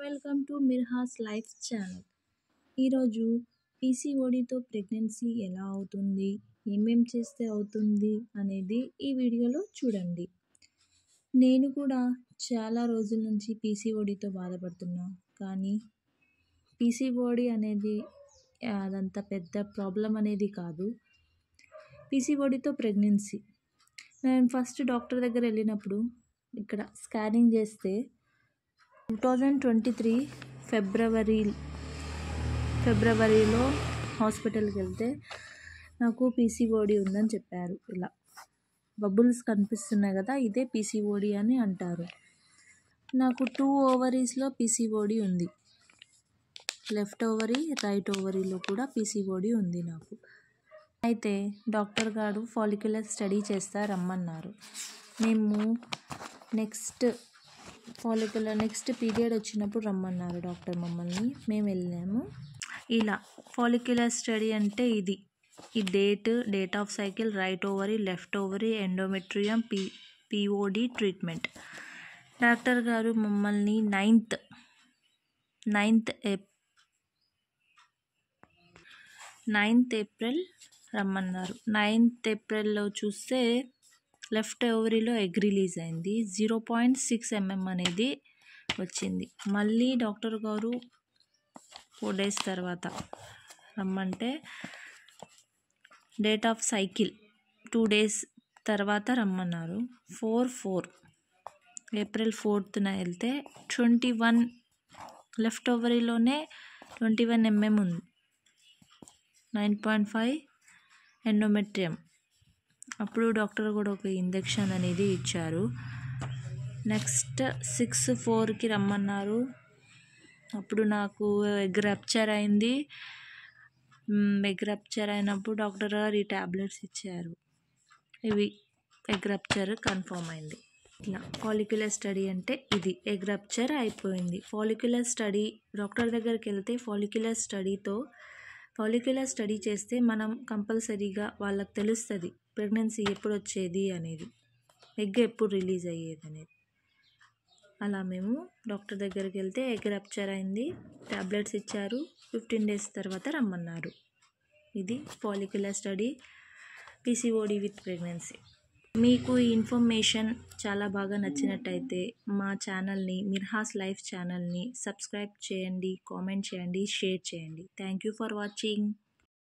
Welcome to మిర్హాస్ life channel. ఈరోజు పీసీఓడితో ప్రెగ్నెన్సీ ఎలా అవుతుంది, ఏమేం చేస్తే అవుతుంది అనేది ఈ వీడియోలో చూడండి. నేను కూడా చాలా రోజుల నుంచి పీసీఓడితో బాధపడుతున్నా, కానీ పీసీఓడి అనేది అదంత పెద్ద ప్రాబ్లం అనేది కాదు. పీసీఓడితో ప్రెగ్నెన్సీ నేను ఫస్ట్ డాక్టర్ దగ్గర వెళ్ళినప్పుడు ఇక్కడ స్కానింగ్ చేస్తే 2023 ఫిబ్రవరిలో హాస్పిటల్కి వెళ్తే నాకు పీసీఓడి ఉందని చెప్పారు. ఇలా బబుల్స్ కనిపిస్తున్నాయి కదా, ఇదే పీసీఓడి అని అంటారు. నాకు 2 ఓవరీస్లో పీసీఓడి ఉంది. లెఫ్ట్ ఓవరీ, రైట్ ఓవరీలో కూడా పీసీఓడి ఉంది నాకు. అయితే డాక్టర్ గారు ఫాలిక్యులర్ స్టడీ చేస్తా రమ్మన్నారు. మేము నెక్స్ట్ పీరియడ్ వచ్చినప్పుడు రమ్మన్నారు డాక్టర్ మమ్మల్ని. మేము వెళ్ళాము. ఇలా ఫాలిక్యులర్ స్టడీ అంటే ఇది ఈ date of cycle, right ovary, left ovary, endometrium, PCOD treatment. Doctor గారు మమ్మల్ని 9th ఏప్రిల్ రమ్మన్నారు. 9th ఏప్రిల్లో చూస్తే లెఫ్ట్ ఓవరీలో ఎగ్ రిలీజ్ అయింది. 0.6 mm అనేది వచ్చింది. మళ్ళీ డాక్టర్ గారు 4 days తర్వాత రమ్మంటే డేట్ ఆఫ్ సైకిల్ 2 days తర్వాత రమ్మన్నారు. ఏప్రిల్ 4th వెళ్తే 21 లెఫ్ట్ ఓవరీలోనే 21 mm ఉంది. 9.5 ఎండోమెట్రియం. అప్పుడు డాక్టర్ కూడా ఒక ఇంజెక్షన్ అనేది ఇచ్చారు. నెక్స్ట్ 6/4కి రమ్మన్నారు. అప్పుడు నాకు ఎగ్ రప్చర్ అయింది. ఎగ్ రప్చర్ అయినప్పుడు డాక్టర్ గారు ఈ ట్యాబ్లెట్స్ ఇచ్చారు. ఇవి ఎగ్ రప్చర్ కన్ఫర్మ్ అయింది. ఇట్లా ఫాలిక్యులర్ స్టడీ అంటే ఇది. ఎగ్ రప్చర్ అయిపోయింది. ఫాలిక్యులర్ స్టడీ డాక్టర్ దగ్గరికి వెళ్తే ఫాలిక్యులర్ స్టడీ చేస్తే మనం కంపల్సరీగా వాళ్ళకి తెలుస్తుంది ప్రెగ్నెన్సీ ఎప్పుడు వచ్చేది అనేది, ఎగ్ ఎప్పుడు రిలీజ్ అయ్యేది అనేది. అలా మేము డాక్టర్ దగ్గరికి వెళ్తే ఎగ్ రప్చర్ అయింది, ట్యాబ్లెట్స్ ఇచ్చారు, 15 days తర్వాత రమ్మన్నారు. ఇది follicular study, PCOD with pregnancy. మీకు ఈ ఇన్ఫర్మేషన్ చాలా బాగా నచ్చినట్టయితే మా ఛానల్ని, మిర్హాస్ లైఫ్ ఛానల్ని సబ్స్క్రైబ్ చేయండి, కామెంట్ చేయండి, షేర్ చేయండి. Thank you for watching.